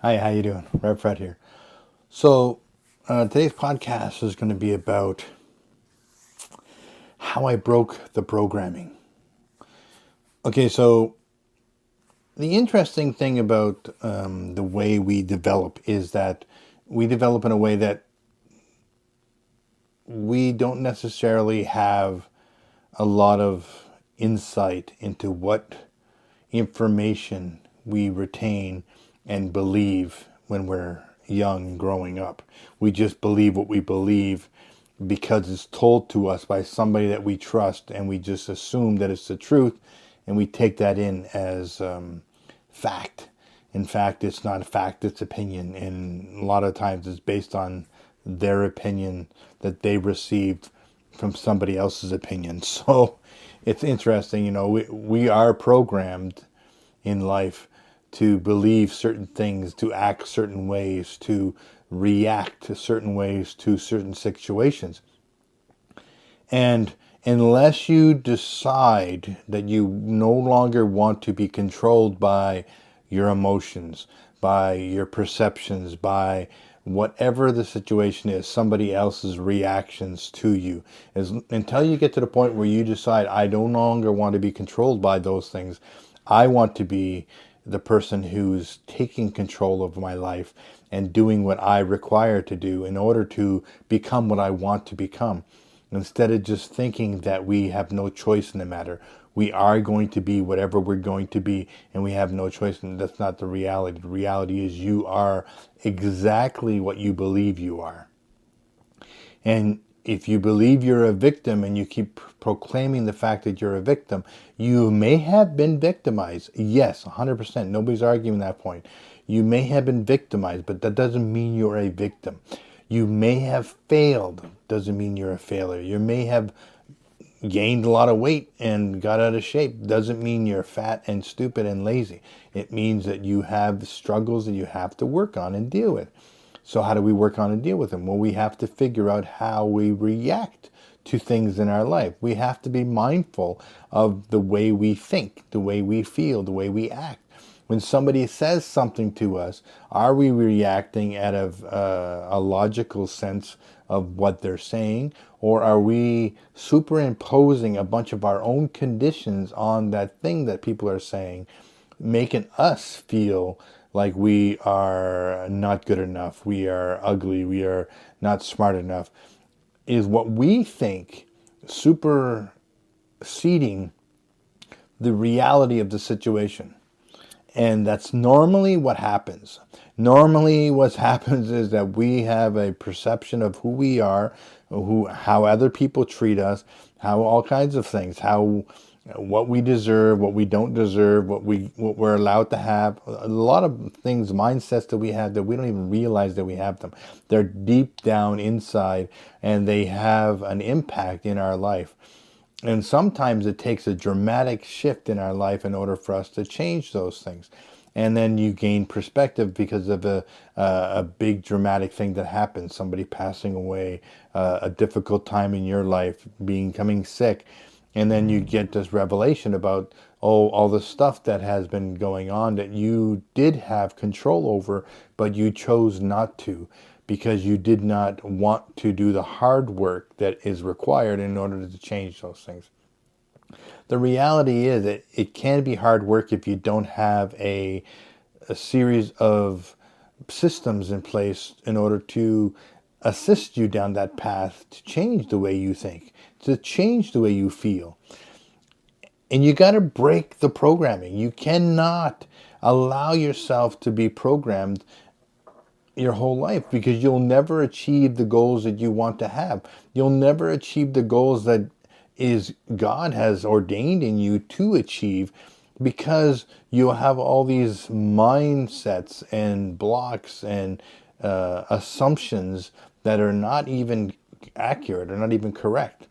Hi, how you doing? Rev Fred here. So today's podcast is going to be about how I broke the programming. Okay, so the interesting thing about the way we develop is that we develop in a way that we don't necessarily have a lot of insight into what information we retain and believe when we're young growing up. We just believe what we believe because it's told to us by somebody that we trust, and we just assume that it's the truth, and we take that in as fact. In fact, it's not a fact, it's opinion, and a lot of times it's based on their opinion that they received from somebody else's opinion. So it's interesting, we are programmed in life to believe certain things, to act certain ways, to react to certain ways to certain situations. And unless you decide that you no longer want to be controlled by your emotions, by your perceptions, by whatever the situation is, somebody else's reactions to you, until you get to the point where you decide, I no longer want to be controlled by those things. I want to be the person who's taking control of my life and doing what I require to do in order to become what I want to become. Instead of just thinking that we have no choice in the matter. We are going to be whatever we're going to be, and we have no choice. And that's not the reality. The reality is you are exactly what you believe you are. And if you believe you're a victim and you keep proclaiming the fact that you're a victim, you may have been victimized. Yes, 100%. Nobody's arguing that point. You may have been victimized, but that doesn't mean you're a victim. You may have failed, doesn't mean you're a failure. You may have gained a lot of weight and got out of shape, doesn't mean you're fat and stupid and lazy. It means that you have struggles that you have to work on and deal with. So how do we work on and deal with them? Well, we have to figure out how we react to things in our life. We have to be mindful of the way we think, the way we feel, the way we act. When somebody says something to us, are we reacting out of a logical sense of what they're saying, or are we superimposing a bunch of our own conditions on that thing that people are saying, making us feel like we are not good enough, we are ugly, we are not smart enough? Is what we think superseding the reality of the situation? And that's normally what happens. Normally what happens is that we have a perception of who we are, how other people treat us, how all kinds of things, how what we deserve, what we don't deserve, what we're allowed to have. A lot of things, mindsets that we have that we don't even realize that we have them. They're deep down inside, and they have an impact in our life. And sometimes it takes a dramatic shift in our life in order for us to change those things. And then you gain perspective because of a big dramatic thing that happens, somebody passing away, a difficult time in your life, becoming sick. And then you get this revelation about, all the stuff that has been going on that you did have control over, but you chose not to, because you did not want to do the hard work that is required in order to change those things. The reality is that it can be hard work if you don't have a series of systems in place in order to assist you down that path to change the way you think, to change the way you feel. And you got to break the programming. You cannot allow yourself to be programmed your whole life, because you'll never achieve the goals that you want to have. You'll never achieve the goals that is God has ordained in you to achieve, because you'll have all these mindsets and blocks and assumptions that are not even accurate or not even correct.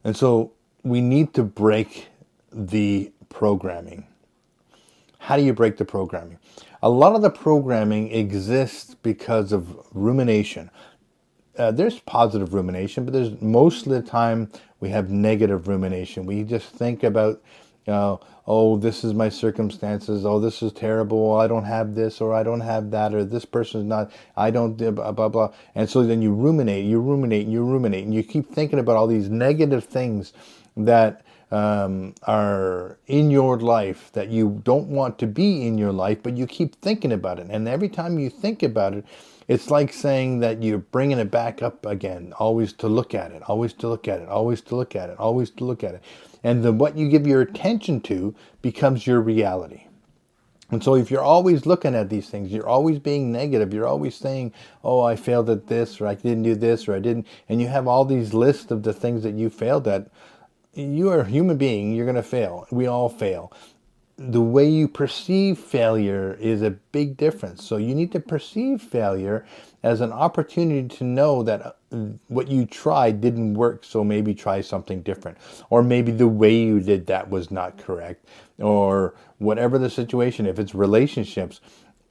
And so we need to break the programming. How do you break the programming? A lot of the programming exists because of rumination. There's positive rumination, but there's most of the time we have negative rumination. We just think about Oh, this is my circumstances. Oh, this is terrible. I don't have this, or I don't have that, or this person's not. I don't blah blah blah. And so then you ruminate, and you ruminate, and you keep thinking about all these negative things that are in your life that you don't want to be in your life, but you keep thinking about it. And every time you think about it, it's like saying that you're bringing it back up again, always to look at it, always to look at it, always to look at it, always to look at it. And then what you give your attention to becomes your reality. And so if you're always looking at these things, you're always being negative, you're always saying, oh, I failed at this, or I didn't do this, or I didn't, and you have all these lists of the things that you failed at, you are a human being, you're going to fail. We all fail. The way you perceive failure is a big difference. So you need to perceive failure as an opportunity to know that what you tried didn't work, so maybe try something different. Or maybe the way you did that was not correct. Or whatever the situation, if it's relationships,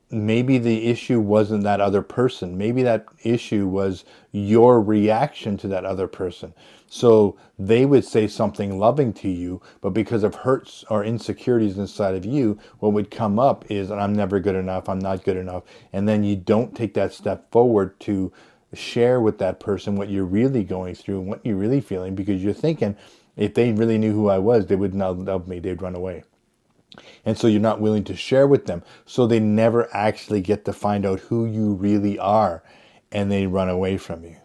maybe the issue wasn't that other person. Maybe that issue was your reaction to that other person. So they would say something loving to you, but because of hurts or insecurities inside of you, what would come up is, I'm never good enough, I'm not good enough. And then you don't take that step forward to share with that person what you're really going through and what you're really feeling, because you're thinking, if they really knew who I was, they would not love me, they'd run away. And so you're not willing to share with them. So they never actually get to find out who you really are, and they run away from you.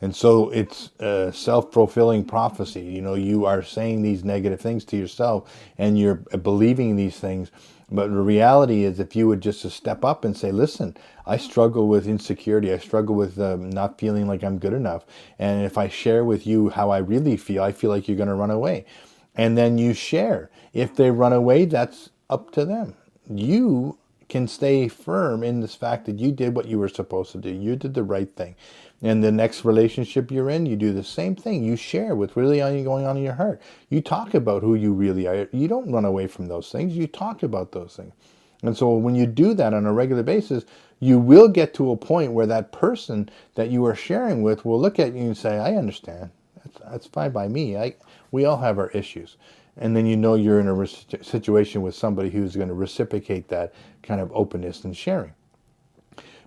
And so it's a self-fulfilling prophecy. You know, you are saying these negative things to yourself and you're believing these things. But the reality is, if you would just step up and say, listen, I struggle with insecurity. I struggle with not feeling like I'm good enough. And if I share with you how I really feel, I feel like you're going to run away. And then you share. If they run away, that's up to them. You can stay firm in this fact that you did what you were supposed to do. You did the right thing. And the next relationship you're in, you do the same thing. You share what's really going on in your heart. You talk about who you really are. You don't run away from those things. You talk about those things. And so when you do that on a regular basis, you will get to a point where that person that you are sharing with will look at you and say, I understand. That's fine by me. We all have our issues. And then you know you're in a situation with somebody who's going to reciprocate that kind of openness and sharing.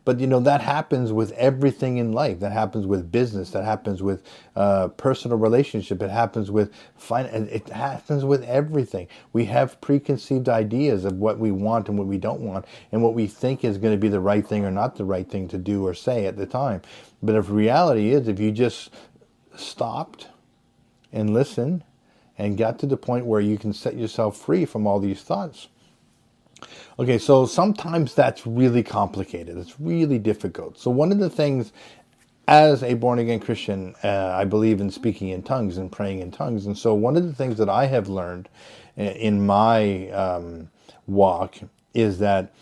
But you know, that happens with everything in life. That happens with business. That happens with personal relationship. It happens with finance. It happens with everything. We have preconceived ideas of what we want and what we don't want, and what we think is going to be the right thing or not the right thing to do or say at the time. But if reality is, if you just stopped and listened and got to the point where you can set yourself free from all these thoughts. Okay, so sometimes that's really complicated. It's really difficult. So one of the things, as a born-again Christian, I believe in speaking in tongues and praying in tongues. And so one of the things that I have learned in my walk is that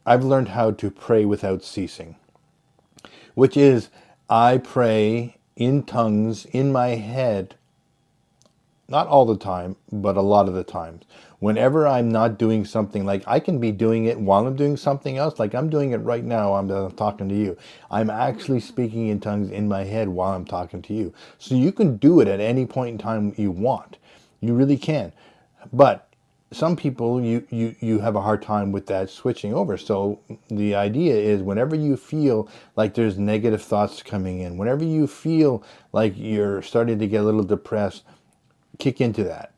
I've learned how to pray without ceasing, which is I pray in tongues in my head, not all the time, but a lot of the times. Whenever I'm not doing something, like I can be doing it while I'm doing something else, like I'm doing it right now, I'm talking to you. I'm actually speaking in tongues in my head while I'm talking to you. So you can do it at any point in time you want. You really can. But some people, you have a hard time with that switching over. So the idea is, whenever you feel like there's negative thoughts coming in, whenever you feel like you're starting to get a little depressed, kick into that.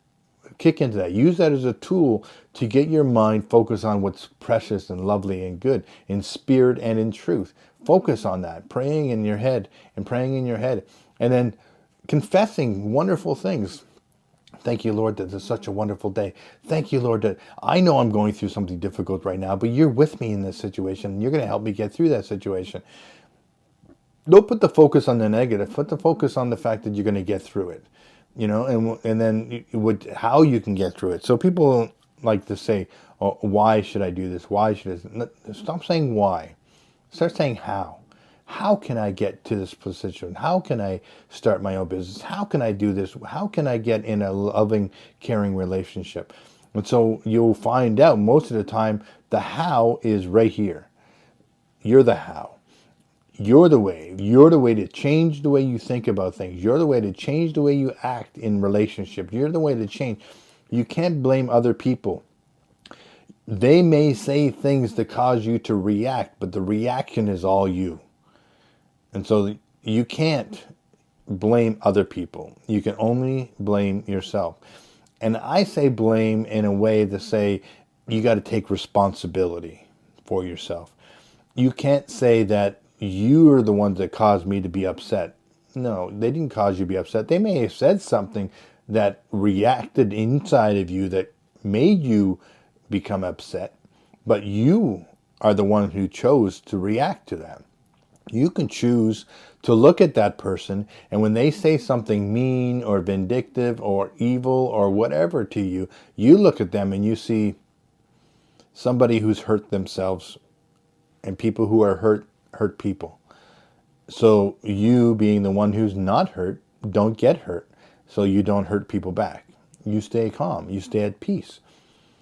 Use that as a tool to get your mind focused on what's precious and lovely and good in spirit and in truth. Focus on that, praying in your head, and then confessing wonderful things. Thank you, Lord, that it's such a wonderful day. Thank you, Lord, that I know I'm going through something difficult right now, but you're with me in this situation, and you're going to help me get through that situation. Don't put the focus on the negative. Put the focus on the fact that you're going to get through it. You know, and then how you can get through it. So people like to say, oh, why should I do this? Why should I? Stop saying why. Start saying how. How can I get to this position? How can I start my own business? How can I do this? How can I get in a loving, caring relationship? And so you'll find out most of the time the how is right here. You're the how. You're the way. You're the way to change the way you think about things. You're the way to change the way you act in relationships. You're the way to change. You can't blame other people. They may say things that cause you to react, but the reaction is all you. And so you can't blame other people. You can only blame yourself. And I say blame in a way to say you got to take responsibility for yourself. You can't say that you are the ones that caused me to be upset. No, they didn't cause you to be upset. They may have said something that reacted inside of you that made you become upset, but you are the one who chose to react to that. You can choose to look at that person, and when they say something mean or vindictive or evil or whatever to you, you look at them and you see somebody who's hurt themselves, and people who are hurt people. So you, being the one who's not hurt, don't get hurt. So you don't hurt people back. You stay calm. You stay at peace.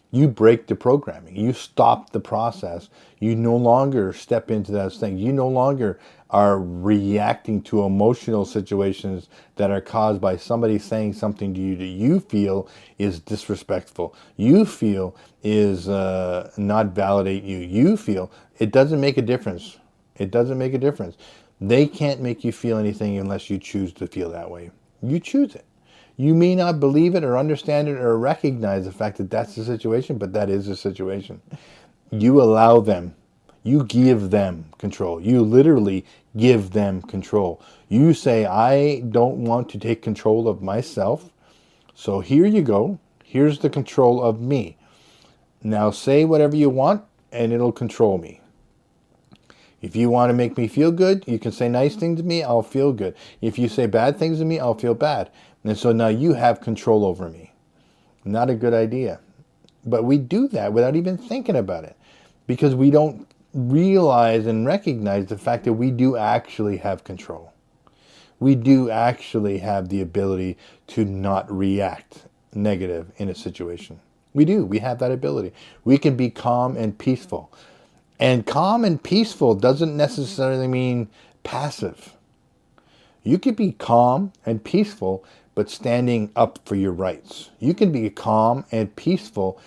You break the programming. You stop the process. You no longer step into that thing. You no longer are reacting to emotional situations that are caused by somebody saying something to you that you feel is disrespectful. You feel is not validate you. You feel it doesn't make a difference. It doesn't make a difference. They can't make you feel anything unless you choose to feel that way. You choose it. You may not believe it or understand it or recognize the fact that that's the situation, but that is the situation. You allow them. You give them control. You literally give them control. You say, I don't want to take control of myself. So here you go. Here's the control of me. Now say whatever you want and it'll control me. If you want to make me feel good, you can say nice things to me, I'll feel good. If you say bad things to me, I'll feel bad. And so now you have control over me. Not a good idea. But we do that without even thinking about it, because we don't realize and recognize the fact that we do actually have control. We do actually have the ability to not react negative in a situation. We do. We have that ability. We can be calm and peaceful. And calm and peaceful doesn't necessarily mean passive. You could be calm and peaceful, but standing up for your rights. You can be calm and peaceful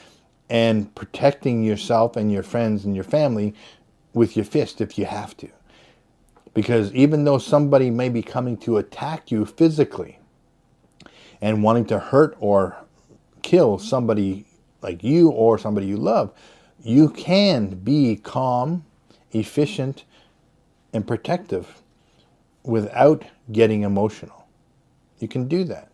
and protecting yourself and your friends and your family with your fist if you have to. Because even though somebody may be coming to attack you physically and wanting to hurt or kill somebody like you or somebody you love, you can be calm, efficient, and protective without getting emotional. You can do that.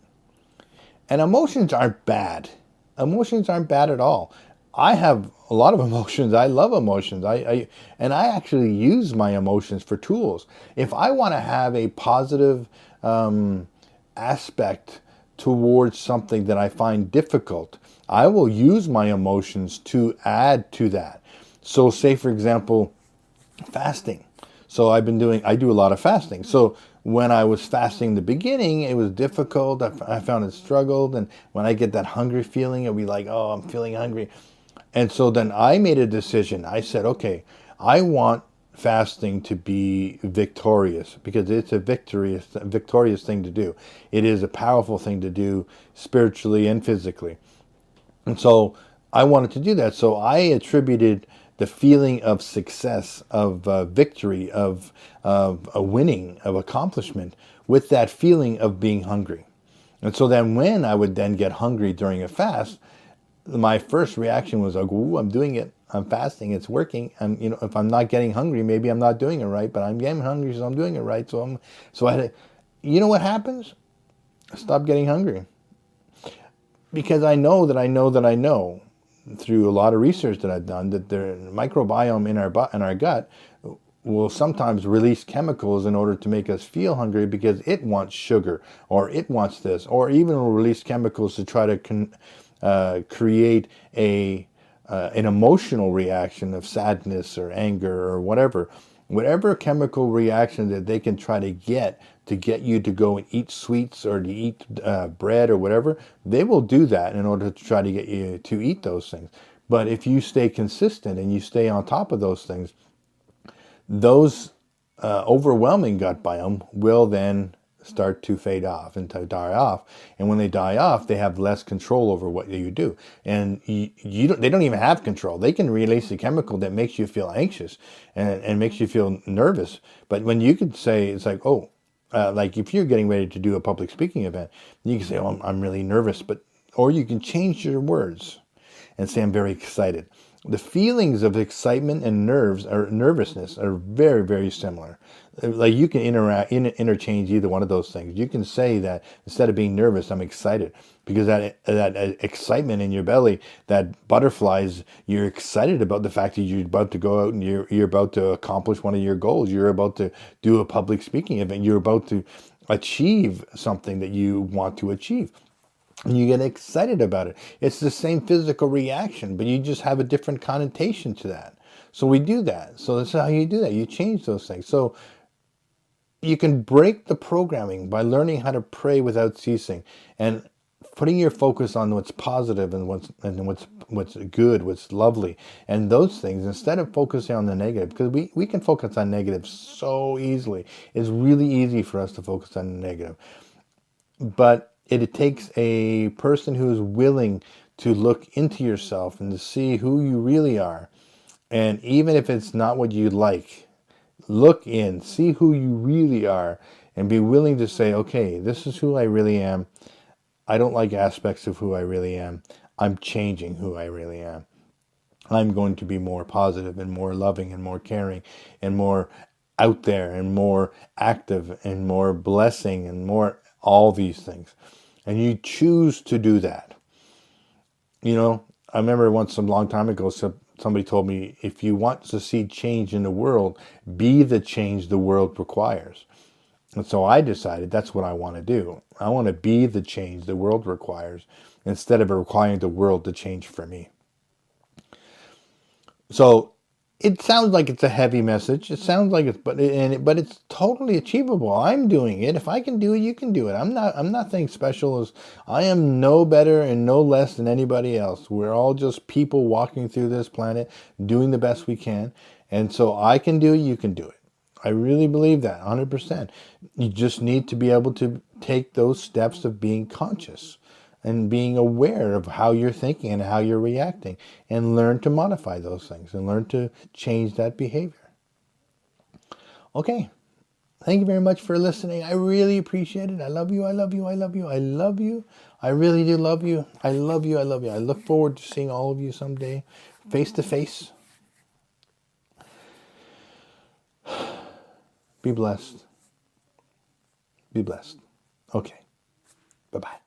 And emotions aren't bad. Emotions aren't bad at all. I have a lot of emotions. I love emotions. I actually use my emotions for tools. If I want to have a positive aspect towards something that I find difficult, I will use my emotions to add to that. So say, for example, fasting. So I do a lot of fasting. So when I was fasting in the beginning, it was difficult. I found it struggled. And when I get that hungry feeling, it'll be like, oh, I'm feeling hungry. And so then I made a decision. I said, okay, I want fasting to be victorious, because it's a victorious thing to do. It is a powerful thing to do spiritually and physically. And so I wanted to do that. So I attributed the feeling of success, of victory, of a winning, of accomplishment, with that feeling of being hungry. And so then when I would then get hungry during a fast, my first reaction was like, ooh, I'm doing it. I'm fasting. It's working. And if I'm not getting hungry, maybe I'm not doing it right, but I'm getting hungry, so I'm doing it right. So I had to, what happens? I stopped getting hungry. Because I know through a lot of research that I've done that the microbiome in our gut will sometimes release chemicals in order to make us feel hungry, because it wants sugar, or it wants this, or even will release chemicals to try to create an emotional reaction of sadness or anger or whatever chemical reaction that they can try to get you to go and eat sweets or to eat bread or whatever. They will do that in order to try to get you to eat those things. But if you stay consistent and you stay on top of those things, those overwhelming gut biome will then start to fade off and to die off. And when they die off, they have less control over what you do. And they don't even have control. They can release a chemical that makes you feel anxious and makes you feel nervous. But when you could say, it's like, oh, like if you're getting ready to do a public speaking event, you can say, oh, I'm really nervous. Or you can change your words and say, I'm very excited. The feelings of excitement and nervousness are very, very similar. Like you can interchange either one of those things. You can say that instead of being nervous, I'm excited, because that excitement in your belly, that butterflies, you're excited about the fact that you're about to go out and you're about to accomplish one of your goals. You're about to do a public speaking event. You're about to achieve something that you want to achieve. And you get excited about it. It's the same physical reaction, but you just have a different connotation to that. So we do that. So that's how you do that. You change those things. So you can break the programming by learning how to pray without ceasing and putting your focus on what's positive and what's good, what's lovely, and those things, instead of focusing on the negative, because we can focus on negative so easily. It's really easy for us to focus on the negative. But it takes a person who is willing to look into yourself and to see who you really are. And even if it's not what you like, look in, see who you really are, and be willing to say, okay, this is who I really am. I don't like aspects of who I really am. I'm changing who I really am. I'm going to be more positive and more loving and more caring and more out there and more active and more blessing and more all these things. And you choose to do that. You know, I remember once a long time ago, somebody told me, if you want to see change in the world, be the change the world requires. And so I decided that's what I want to do. I want to be the change the world requires instead of requiring the world to change for me. So it sounds like it's a heavy message. It sounds like it's, but it's totally achievable. I'm doing it. If I can do it, you can do it. I'm nothing special. As I am no better and no less than anybody else. We're all just people walking through this planet, doing the best we can. And so I can do it. You can do it. I really believe that 100%. You just need to be able to take those steps of being conscious and being aware of how you're thinking and how you're reacting, and learn to modify those things and learn to change that behavior. Okay. Thank you very much for listening. I really appreciate it. I love you. I love you. I love you. I love you. I really do love you. I love you. I love you. I look forward to seeing all of you someday, face to face. Be blessed. Be blessed. Okay. Bye-bye.